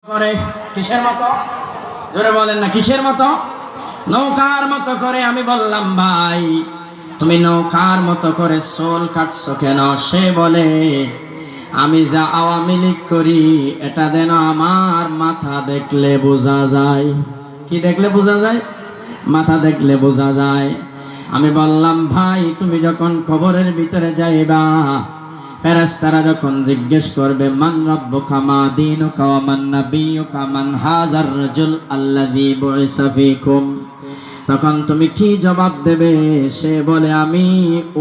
করে কিসের মতো? জোরে বলেন না, কিসের মতো? নৌকার মতো করে। আমি বললাম, ভাই তুমি নৌকার মতো করে সোল কাটছো কেন? সে বলে, আমি যা আওয়ামী লীগ করি এটা যেন আমার মাথা দেখলে বোঝা যায়। কি দেখলে বোঝা যায়? মাথা দেখলে বোঝা যায়। আমি বললাম, ভাই তুমি যখন কবরের ভিতরে যাইবা, ফেরেশতারা যখন জিজ্ঞেস করবে মান রাব্বুকা মা দীনুকা ওয়া মান নাবিয়ুকা মান হাযার রাজুল আল্লাযী বুইসা ফীকুম, তখন তুমি কি জবাব দেবে? সে বলে, আমি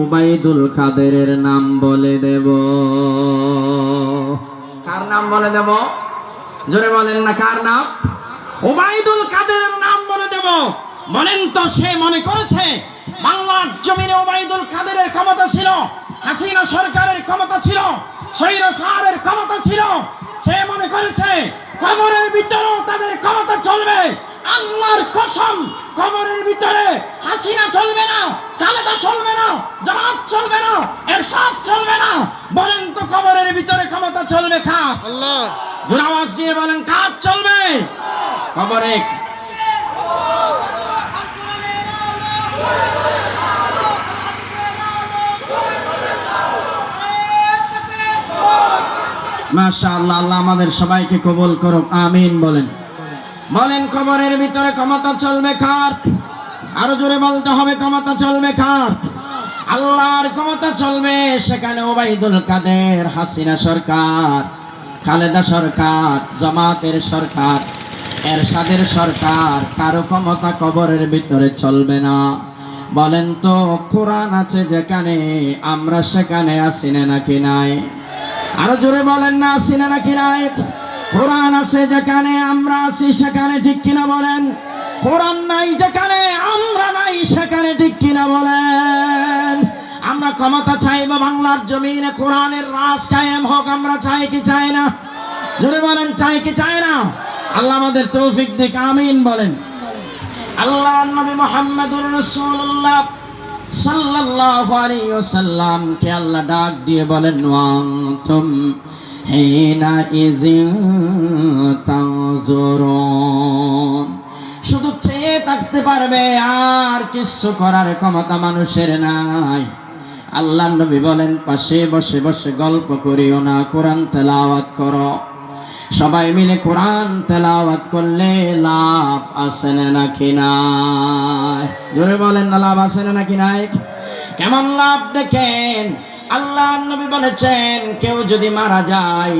উবাইদুল কাদেরের নাম বলে দেব। কার নাম বলে দেব? জোরে বলেন না, কার নাম? উবাইদুল কাদেরের নাম বলে দেব। বলেন তো, সে মনে করেছে বাংলার জমিনে উবাইদুল কাদেরের ক্ষমতা ছিল, হাসিনা সরকারের ক্ষমতা ছিল, স্বৈরাচারের ক্ষমতা ছিল। সে মনে করেছে কবরের ভিতরেও তাদের ক্ষমতা চলবে। আল্লাহর কসম, কবরের ভিতরে হাসিনা চলবে না, খালেদা চলবে না, জামাত চলবে না, এরশাদ চলবে না। বলেন তো, কবরের ভিতরে ক্ষমতা চলবে কার? আল্লাহ। জোরে আওয়াজ দিয়ে বলেন, কার চলবে? কবরে মাশাআল্লাহ। আল্লাহ আমাদের সবাইকে কবুল করুক, আমিন বলেন। বলেন, কবরের ভিতরে ক্ষমতা চলবে কার? আরো জোরে বলতে হবে, ক্ষমতা চলবে কার? আল্লাহর ক্ষমতা চলবে। সেখানে উবাইদুল কাদের, হাসিনা সরকার, খালেদা সরকার, জামাতের সরকার, এরশাদের সরকার, কারো ক্ষমতা কবরের ভিতরে চলবে না। বলেন তো, কোরআন আছে যেখানে, আমরা সেখানে আছি না নাকি নাই? আরো জোরে বলেন না, আছি না নাকি নাই? কোরআন আছে যেখানে, আমরা আছি সেখানে, ঠিক কিনা বলেন? কোরআন নাই যেখানে, আমরা নাই সেখানে, ঠিক কিনা বলেন? আমরা ক্ষমতা চাইবো বাংলার জমিনে, কোরআনের রাজ কায়েম হোক। আমরা চাই কি চাই না? জোরে বলেন, চাই কি চাই না? আল্লাহ আমাদের তৌফিক দিক, আমিন বলেন। আল্লাহ নবী মুহাম্মদুর রাসূলুল্লাহ সাল্লাল্লাহু আলাইহি ওয়াসাল্লাম কে আল্লাহ ডাক দিয়ে বলেন, ওয়ান্তুম হিনা ইযিন তানজুরুন, শুধু চেয়ে থাকতে পারবে, আর কিছু করার ক্ষমতা মানুষের নাই। আল্লাহ নবী বলেন, পাশে বসে বসে গল্প করিও না, কোরআন তেলাওয়াত করো। সবাই মিলে কোরআন তেলাওয়াত করলে লাভ আছে না নাকি নাই? জোরে বলেন না, লাভ আছে না নাকি নাই? কেমন লাভ দেখেন। আল্লাহ নবী বলেছেন, কেউ যদি মারা যায়,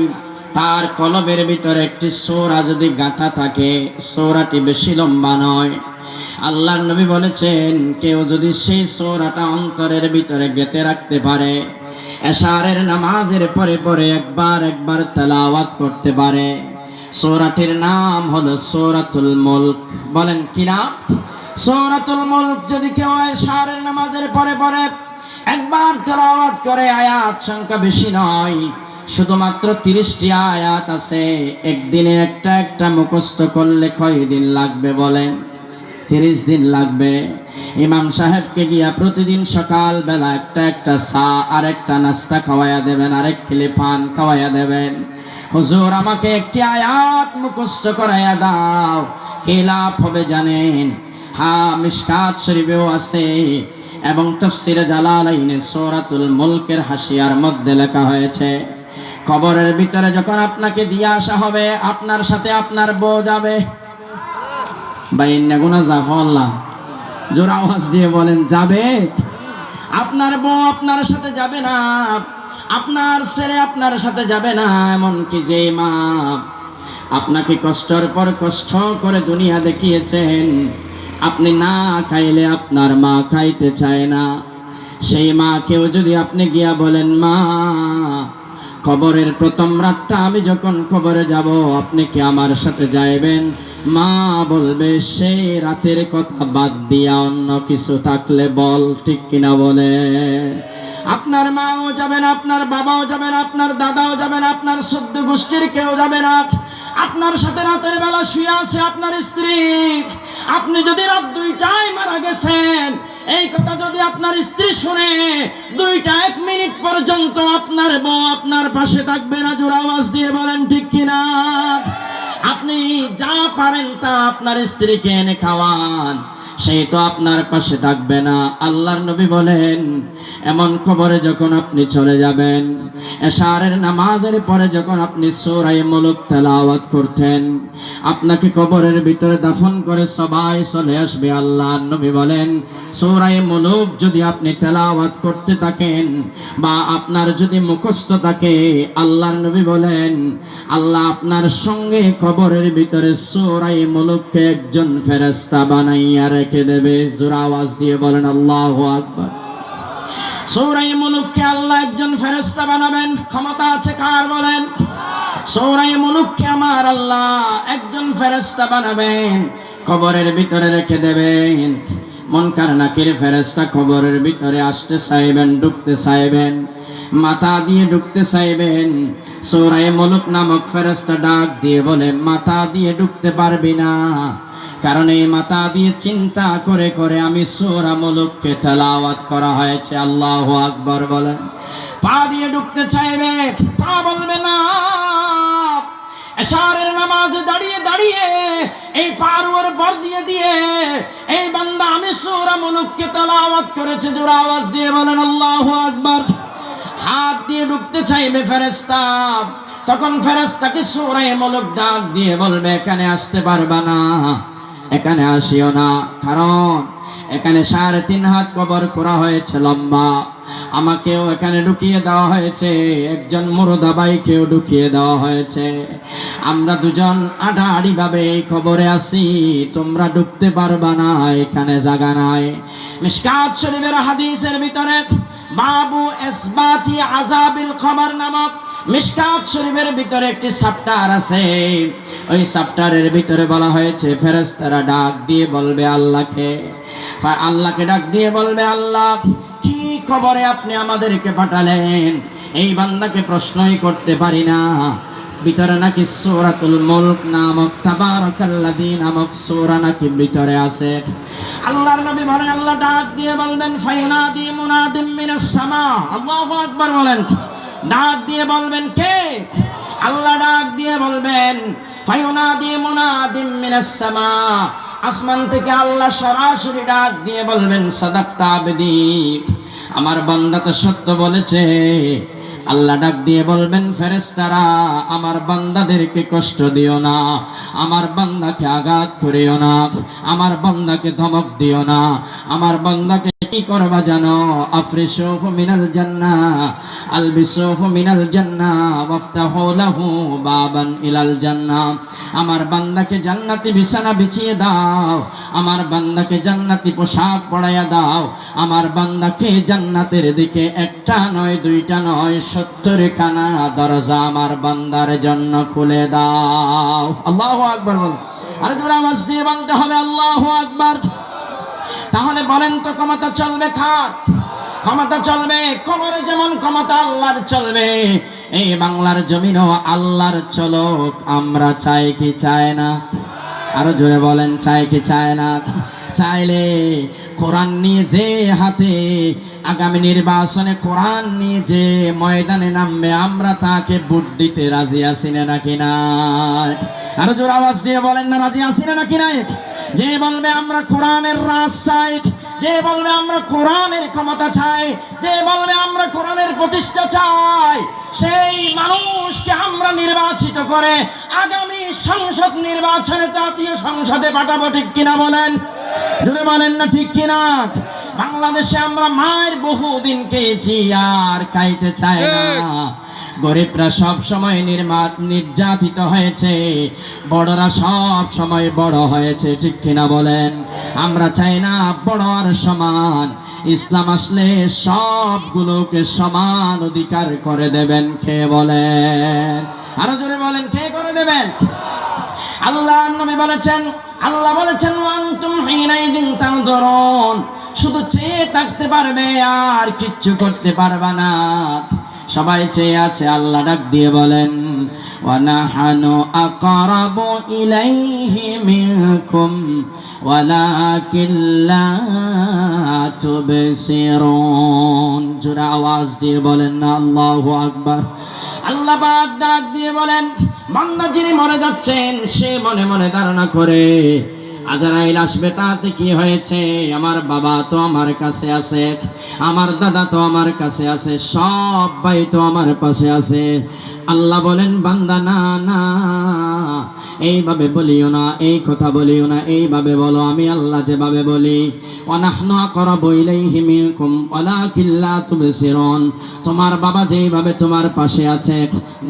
তার কলবের ভিতরে একটি সূরা যদি গাঁথা থাকে, সূরাটি বেশি লম্বা নয়। আল্লাহ নবী বলেছেন, কেউ যদি সেই সূরাটা অন্তরের ভিতরে গেঁথে রাখতে পারে, এশারের নামাজের পরে পরে একবার একবার তেলাওয়াত করতে পারে, সূরাটির নাম হলো সূরাতুল মুলক। বলেন কি নাম? সূরাতুল মুলক। যদি কেউ এশারের নামাজের পরে পরে একবার তেলাওয়াত করে, আয়াত সংখ্যা বেশি নয়, শুধুমাত্র 30টি আয়াত আছে। একদিনে একটা একটা মুখস্থ করলে কয় দিন লাগবে বলেন? 30 দিন লাগবে। ইমাম সাহেবকে গিয়া প্রতিদিন সকাল বেলা একটা একটা চা আর একটা নাস্তা খাওয়াইয়া দেবেন, আরেক কিলি পান খাওয়াইয়া দেবেন। হুজুর, আমাকে একটি আয়াত মুখস্থ করাইয়া দাও, কি লাভ হবে জানেন? হ্যাঁ, মিশকাত শরীফেও আছে এবং তাফসীরে জালালাইনে সূরাতুল মুলকের হাসিয়ার মধ্যে লেখা হয়েছে, কবরের ভিতরে যখন আপনাকে দিয়ে আসা হবে, আপনার সাথে আপনার বউ যাবে। বাইন্না গুনা জাফল্লাহ, জোর আওয়াজ দিয়ে বলেন, যাবে? আপনার বউ আপনার সাথে যাবে না, আপনার ছেলে আপনার সাথে যাবে না। এমনকি যে মা আপনাকে কষ্টের পর কষ্ট করে দুনিয়া দেখিয়েছেন, আপনি না খাইলে আপনার মা খাইতে চায় না, সেই মাকেও যদি আপনি গিয়া বলেন, মা কবরের প্রথম রাতটা আমি যখন কবরে যাব, আপনি কি আমার সাথে যাইবেন? মা বলবে, সেই রাতের কথা বাদ দিয়া অন্য কিছু থাকলে বল, ঠিক কিনা বলে? আপনার মাও যাবেন, আপনার বাবাও যাবেন, আপনার দাদাও যাবেন, আপনার সদ্য গোষ্ঠীর কেউ যাবে না। আপনার সাথে রাতের বেলা শুয়ে আছে আপনার স্ত্রী। আপনি যদি রাত 2টায় মারা গেছেন, এই কথা যদি আপনার স্ত্রী শুনে, 2টা 1 মিনিট পর্যন্ত আপনার বউ আপনার পাশে থাকবে না। জোরে আওয়াজ দিয়ে বলেন ঠিক কিনা? যা পারেন তা আপনার স্ত্রীকে এনে খাওয়ান, সেই তো আপনার পাশে থাকবে না। আল্লাহর নবী বলেন, এমন কবরে যখন আপনি চলে যাবেন, এশারের নামাজের পরে যখন আপনি সূরা মুলক তেলাওয়াত করতেন, আপনাকে কবরের ভিতরে দাফন করে সবাই চলে আসবে। আল্লাহর নবী বলেন, সূরা মুলক যদি আপনি তেলাওয়াত করতে থাকেন বা আপনার যদি মুখস্থ থাকে, আল্লাহর নবী বলেন আল্লাহ আপনার সঙ্গে কবরের ভিতরে সূরা মুলককে একজন ফেরেশতা বানাইয়া রেখে দেবে। জোরে আওয়াজ দিয়ে বলেন আল্লাহু আকবার। সূরা মুলককে আল্লাহ একজন ফেরেশতা বানাবেন, ক্ষমতা আছে কার বলেন? সূরা মুলককে আমার আল্লাহ একজন ফেরেশতা বানাবেন, কবরের ভিতরে রেখে দেবেন। মুনকার নাকির ফেরেশতা কবরের ভিতরে আসতে চাইবেন, ঢুকতে চাইবেন, মাথা দিয়ে ঢুকতে চাইবেন। সূরা মুলক নামক ফেরেশতা ডাক দিয়ে বলে, মাথা দিয়ে ঢুকতে পারবি না, কারণ এই মাথা দিয়ে চিন্তা করে করে আমি সূরা মুলককে তেলাওয়াত করা হয়েছে। আল্লাহু আকবার বলেন। পা দিয়ে ঢুকতে চাইবে, পা বলবে না। এশারের নামাজে দাঁড়িয়ে দাঁড়িয়ে এই পার ওর বর দিয়ে দিয়ে এই বান্দা আমি সূরা মুলককে তেলাওয়াত করেছে। জোরে আওয়াজ দিয়ে বলেন আল্লাহু আকবার। হাত দিয়ে ঢুকতে চাইবে ফেরেশতা, তখন ফেরেশতাকে সূরা মুলক ডাক দিয়ে বলবে, এখানে আসতে পারবা না, এখানে আসিও না, কারণ এখানে 3.5 হাত কবর করা হয়েছে লম্বা। আমাকেও এখানে ঢুকিয়ে দেওয়া হয়েছে, একজন মুর্দা ভাইকেও ঢুকিয়ে দেওয়া হয়েছে। আমরা দুজন আড়াআড়ি ভাবে এই কবরে আছি, তোমরা ঢুকতে পারবা না, এখানে জায়গা নাই। মিশকাত শরীফের হাদিসের ভিতরে বাবু ইসবাতি আযাবিল কবর নামক মিশকাত শরীফের ভিতরে একটি চ্যাপ্টার আছে। ওই চ্যাপ্টারের ভিতরে বলা হয়েছে ফেরেশতারা ডাক দিয়ে বলবে আল্লাহকে, আল্লাহকে ডাক দিয়ে বলবে, আল্লাহ কি খবরে আপনি আমাদেরকে পাঠালেন? এই বান্দাকে প্রশ্নই করতে পারি না। ভিতরে নাকি সূরাতুল মুলক নামক তাবারাকাল্লাযী নামক সূরা নাকি ভিতরে আছে। আল্লাহর নবী বলেন, আল্লাহ ডাক দিয়ে বলবেন, ফায়ুনাদি মুনাদিম মিনাস সামা। আল্লাহু আকবার বলেন। ডাক দিয়ে বলবেন কে? আল্লাহ ডাক দিয়ে বলবেন, ফায়ুনাদি মুনাদিম মিনাস সামা। আসমান থেকে আল্লাহ সরাসরি ডাক দিয়ে বলবেন, সাদাক্তা আবদি, আমার বান্দা তো সত্য বলেছে। আল্লাহ ডাক দিয়ে বলবেন, ফেরেশতারা আমার বান্দাদেরকে কষ্ট দিও না, আমার বান্দাকে আঘাত করিও না, আমার বান্দাকে ধমক দিও না, আমার বান্দাকে কি করবা জানো? আফরিশুহু মিনাল জান্নাহ আলবিসুহু মিনাল জান্নাহ ওয়াফতাহু লাহু বাবান ইলাল জান্নাহ। আমার বান্দাকে জান্নাতি বিছানা বিছিয়ে দাও, আমার বান্দাকে জান্নাতি পোশাক পরাইয়া দাও, আমার বান্দাকে জান্নাতের দিকে একটা নয় দুইটা নয় 70 খানা দরজা আমার বান্দার জন্য খুলে দাও। আল্লাহু আকবার বল। আর জোরে আওয়াজ দিয়ে বলতে হবে আল্লাহু আকবার। তাহলে বলেন তো ক্ষমতা চলবে কার? ক্ষমতা চলবে কবরে যেমন ক্ষমতা আল্লাহর চলবে, এই বাংলার জমিনও আল্লাহর চলক। আমরা চাই কি চাই না? আরো জোরে বলেন, চাই কি চাই না? চাইলে কোরআন নিয়ে যে হাতে আগামী নির্বাচনে কোরআন নিয়ে যে ময়দানে নামবে, আমরা তাকে ভোট দিতে রাজি আছি না নাকি না? আরো জোরে আওয়াজ দিয়ে বলেন না, রাজি আছি না নাকি না? যে বলবে আমরা কোরআনের রাজ চাই, যে বলবে আমরা কোরআনের ক্ষমতা চাই, যে বলবে আমরা কোরআনের প্রতিষ্ঠা চাই, সেই মানুষকে আমরা নির্বাচিত করে আগামী সংসদ নির্বাচনে জাতীয় সংসদে পাঠাবো। ঠিক কিনা বলেন? জোরে বলেন না ঠিক কিনা? বাংলাদেশে আমরা মায়ের বহুদিন খেয়েছি, আর খাইতে চাই না। গরিবরা সব সময় নির্যাতিত হয়েছে, বড়রা সব সময় বড় হয়েছে। ঠিক কিনা বলেন? আমরা চাই না বড় আর সমান। ইসলাম আসলে সবগুলোকে সমান অধিকার করে দেবেন। কে বলেন? আরো জোরে বলেন, কে করে দেবেন? আল্লাহ নবী বলেছেন, আল্লাহ বলেছেন, আনতুম হিনাইদিন তানজুরুন, শুধু চেয়ে থাকতে পারবে আর কিচ্ছু করতে পারবে না। সবাই চেয়ে আছে। আল্লাহ ডাক দিয়ে বলেন, ওয়া নাহানু আকরাবু ইলাইহি মিনকুম ওয়ালাকিন লা তুবসিরুন। জোরে আওয়াজ দিয়ে বলেন না আল্লাহু আকবার। আল্লাহ পাক ডাক দিয়ে বলেন, বান্দা যিনি মরে যাচ্ছেন সে মনে মনে ধারণা করে আজরাইল আসবে, তাতে কি হয়েছে? আমার বাবা তো আমার কাছে আছে, আমার দাদা তো আমার কাছে আছে, সব ভাই তো আমার পাশে আছে। আল্লাহ বলেন, বান্দা না না, এইভাবে বলিও না, এই কথা বলিও না, এইভাবে বলো আমি আল্লাহ যেভাবে বলি। ওয়ানাহনু আকরাবু ইলাইহি মিনকুম ওয়ালাকিন লা তুবসিরুন। তোমার বাবা যেইভাবে তোমার পাশে আছে,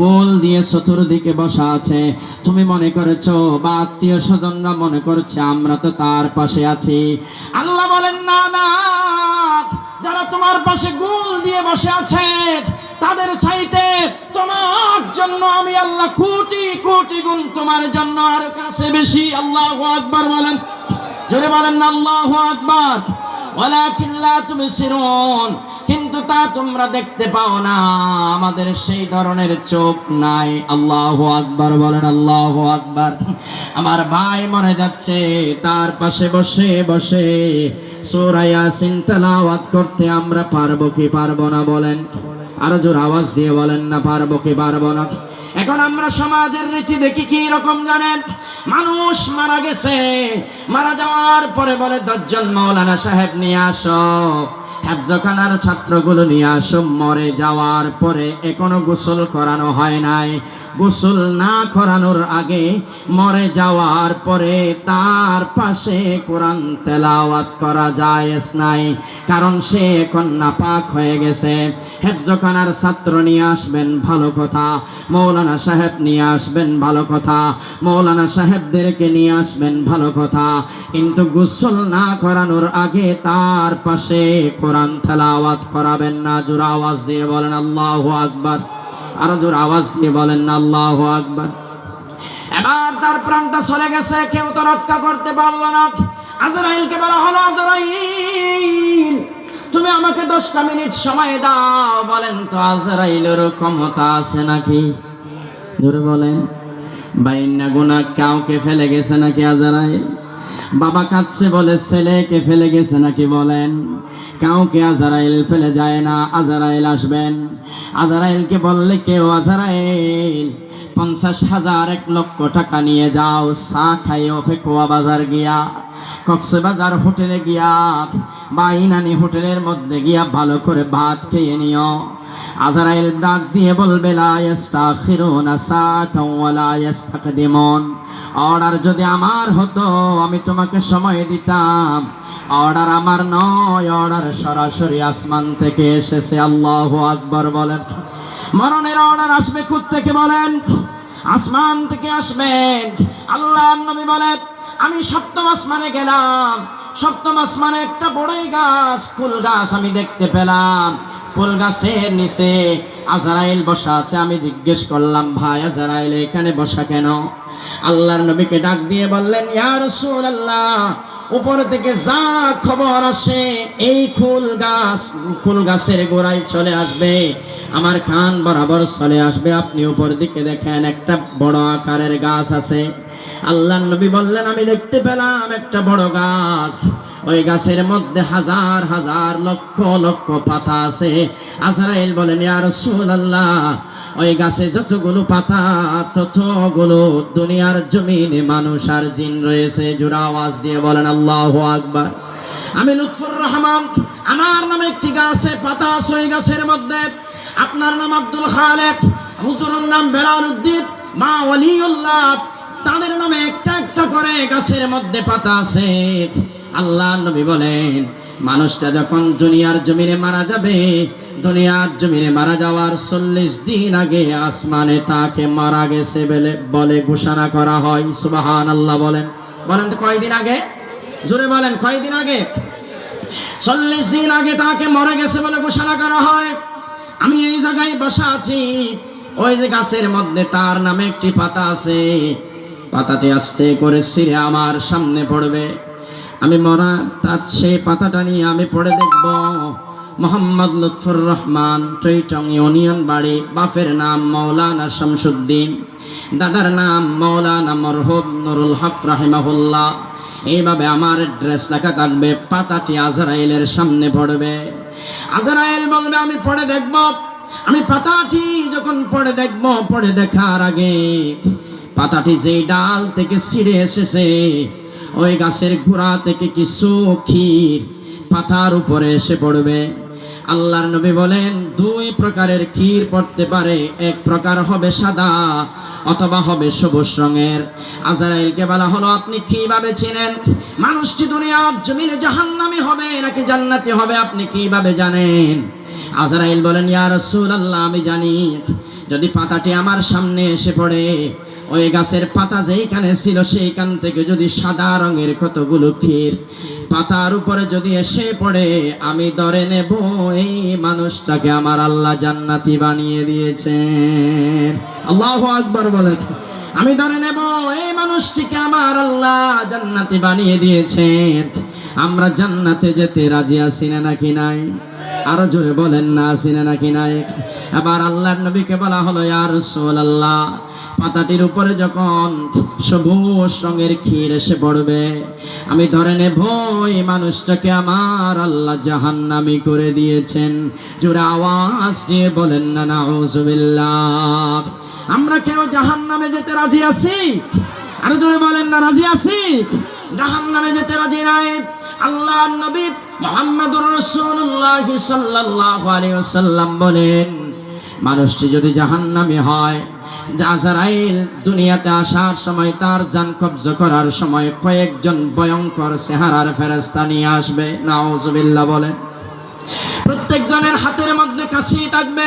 গোল দিয়ে চতুর্দিকে বসা আছে, তুমি মনে করেছো বা আত্মীয় স্বজনরা মনে করছে আমরা তো তার পাশে আছি। আল্লাহ বলেন, না না, যারা তোমার পাশে গোল দিয়ে বসে আছে তাদের চাইতে তোমার জন্য আমি আল্লাহ কোটি কোটি গুণ তোমার জন্য আর কাছে বেশি। আল্লাহু আকবার বলেন, জোরে বলেন না আল্লাহু আকবার। ওয়ালাকিন লা তুবসিরুন, কিন্তু তা তোমরা দেখতে পাও না, আমাদের সেই ধরনের চোখ নাই। আল্লাহু আকবার বলেন, আল্লাহু আকবার। আমার ভাই মরে যাচ্ছে, তার পাশে বসে বসে সূরা ইয়াসিন তেলাওয়াত করতে আমরা পারবো কি পারবো না? বলেন, আরো জোর আওয়াজ দিয়ে বলেন না, পারবো কি পারবো না? এখন আমরা সমাজের রীতি দেখি কি রকম জানেন? মানুষ মারা গেছে, মারা যাওয়ার পরে বলে 10 জন মাওলানা সাহেব নিয়ে আসো, হেফজখানার ছাত্রগুলো নিয়ে আসো। মরে যাওয়ার পরে এখনো গোসল করানো হয় নাই। গোসল না করানোর আগে মরে যাওয়ার পরে তার পাশে কোরআন তেলাওয়াত করা জায়েজ নাই, কারণ সে এখন নাপাক হয়ে গেছে। হেফজখানার ছাত্র নিয়ে আসবেন, ভালো কথা। মৌলানা সাহেব নিয়ে আসবেন, ভালো কথা। মৌলানা সাহেবদেরকে নিয়ে আসবেন, ভালো কথা। কিন্তু গোসল না করানোর আগে তার পাশে কোরআন তেলাওয়াত করাবেন না। জোর আওয়াজ দিয়ে বলেন আল্লাহু আকবার। আরো জোর আওয়াজ দিয়ে বলেন না আল্লাহু আকবার। এবার তার প্রাণটা চলে গেছে, কেউ তো রক্ষা করতে পারলো না। আজরাইলকে বলা হলো, আজরাইল তুমি আমাকে 10টা মিনিট সময় দাও। বলেন তো আজরাইলের ক্ষমতা আছে নাকি? জোরে বলেন। বাইন্না গুনাহ কাউকে ফেলে গেছে নাকি আজরাইল? বাবা কাঁদছে বলে ছেলেকে ফেলে গেছে নাকি? বলেন, কাউকে আজরাইল ফেলে যায় না। আজরাইল আসবেন, আজরাইলকে বললে কেউ, আজরাইল 50,000 1 লক্ষ টাকা নিয়ে যাও, চা খাইও ফেকুয়া বাজার গিয়া, কক্সবাজার হোটেলে গিয়া বা ইনানি হোটেলের মধ্যে গিয়া ভালো করে ভাত খেয়ে নিও। আজরাইল ডাক দিয়ে বলবে, লা ইস্তাখিরুনা সাআতাও ওয়া লা ইস্তাকদিমুন। অর্ডার যদি আমার হতো আমি তোমাকে সময় দিতাম, অর্ডার আমার নয়, অর্ডার সরাসরি আসমান থেকে এসেছে। আল্লাহু আকবার বলেন। মরণের অর্ডার আসবে কোথা থেকে? বলেন, আসমান থেকে আসবেন। আল্লাহর নবী বলেন, আমি 7ম আসমানে গেলাম, 7ম আসমানে একটা বড়ই গাছ, ফুল গাছ আমি দেখতে পেলাম। ফুল গাছের নিচে আজরাইল বসা আছে। আমি জিজ্ঞেস করলাম, ভাই আজরাইল এখানে বসা কেন? আল্লাহর নবীকে ডাক দিয়ে বললেন, ইয়া রাসূলুল্লাহ, উপর থেকে যা খবর আসে এই ফুল গাছের গোড়ায় চলে আসবে, আমার কান বরাবর চলে আসবে। আপনি উপর দিকে দেখেন, একটা বড় আকারের গাছ আছে। আল্লাহর নবী বললেন, আমি দেখতে পেলাম একটা বড় গাছ, ওই গাছের মধ্যে হাজার হাজার লক্ষ লক্ষ পাতা আছে। আজরাইল বলেন, ইয়া রাসূলুল্লাহ, ওই গাছে যতগুলো পাতা ততগুলো দুনিয়ার জমিনে মানুষ আর জিন রয়েছে। জোরে আওয়াজ দিয়ে বলেন আল্লাহু আকবার। আমি লুৎফুর রহমান, আমার নামে একটি গাছে পাতা আছে, ওই গাছের মধ্যে। আপনার নাম আব্দুল খালেক, হুজুরের নাম বেলাল উদ্দিন, মা ওয়ালিউল্লাহ, তাদের নামে একটা একটা করে গাছের মধ্যে পাতা আছে। আল্লাহ নবী বলেন, মানুষটা যখন দুনিয়ার জমিনে মারা যাবে, দুনিয়ার জমিনে মারা যাওয়ার 40 দিন আগে আসমানে তাকে মারা গেছে বলে ঘোষণা করা হয়। সুবহানাল্লাহ বলেন। বলেন তো কয়দিন আগে? জোরে বলেন, কয়দিন আগে? 40 দিন আগে তাকে মরে গেছে বলে ঘোষণা করা হয়। আমি এই জায়গায় বসা আছি, ওই যে গাছের মধ্যে তার নামে একটি পাতা আছে, পাতাটি আস্তে করে ছিঁড়ে আমার সামনে পড়বে। আমি মরা তার সেই পাতাটা নিয়ে আমি পড়ে দেখব, মোহাম্মদ লুৎফুর রহমান, টৈটং ইউনিয়ন বাড়ি, বাপের নাম মাওলানা শামসুদ্দিন, দাদার নাম মাওলানা মরহুম নুরুল হক রাহিমাহুল্লাহ। এইভাবে আমার ড্রেস লেখা থাকবে। পাতাটি আজরাইলের সামনে পড়বে। আজরাইল বলবে, আমি পড়ে দেখব আমি পাতাটি যখন পড়ে দেখব, পড়ে দেখার আগে পাতাটি যেই ডাল থেকে ছিঁড়ে এসেছে ওই গাছের গোড়া থেকে কিছু ক্ষীর পাতার উপরে এসে পড়বে। আল্লাহর নবী বলেন দুই প্রকারের ক্ষীর পড়তে পারে, এক প্রকার হবে সাদা অথবা হবে সবুজ রঙের। আজরাইলকে বলা হলো আপনি কিভাবে চিনেন মানুষটি দুনিয়ার জমিনে জাহান্নামী হবে নাকি জান্নাতি হবে, আপনি কিভাবে জানেন? আজরাইল বলেন ইয়া রাসূলুল্লাহ আমি জানি যদি পাতাটি আমার সামনে এসে পড়ে, ওই গাছের পাতা যেইখানে ছিল সেইখান থেকে যদি সাদা রঙের কতগুলো ক্ষীর পাতার উপরে যদি এসে পড়ে, আমি ধরে নেব এই মানুষটাকে আমার আল্লাহ জান্নাতি বানিয়ে দিয়েছেন। আল্লাহু আকবার বলেন। আমি ধরে নেব এই মানুষটিকে আমার আল্লাহ জান্নাতি বানিয়ে দিয়েছেন। আমরা জান্নাতে যেতে রাজি আছি না নাকি নাই? আরো জোরে বলেন না আছি না নাকি নাই? আবার আল্লাহর নবীকে বলা হলো ইয়া রাসূলুল্লাহ পাতাটির উপরে যখন সবুজ রঙের ক্ষীর এসে পড়বে, আমি ধরে নেব এই মানুষটাকে আমার আল্লাহ জাহান্নামী করে দিয়েছেন। জোরে আওয়াজ দিয়ে বলেন না নাউযুবিল্লাহ। আমরা কেউ জাহান্নামে যেতে রাজি আছি? আরো জোরে বলেন না রাজি আছি? জাহান্নামে যেতে রাজি নাই। আল্লাহর নবী মুহাম্মদুর রাসূলুল্লাহ সাল্লাল্লাহু আলাইহি ওয়াসাল্লাম বলেন মানুষটি যদি জাহান্নামী হয়, আজরাইল দুনিয়াতে আসার সময় তার জান কবজ করার সময় কয়েকজন ভয়ঙ্কর চেহারার ফেরেশতা নিয়ে আসবে। নাউযুবিল্লাহ বলেন। প্রত্যেকজনের হাতের মধ্যে কাশি থাকবে।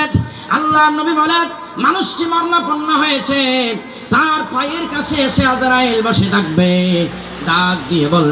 আল্লাহর নবী বলেন মানুষটি মরণাপন্ন হয়েছে, তার পায়ের কাছে এসে আজরাইল বসে থাকবে, ডাক দিয়ে বলবে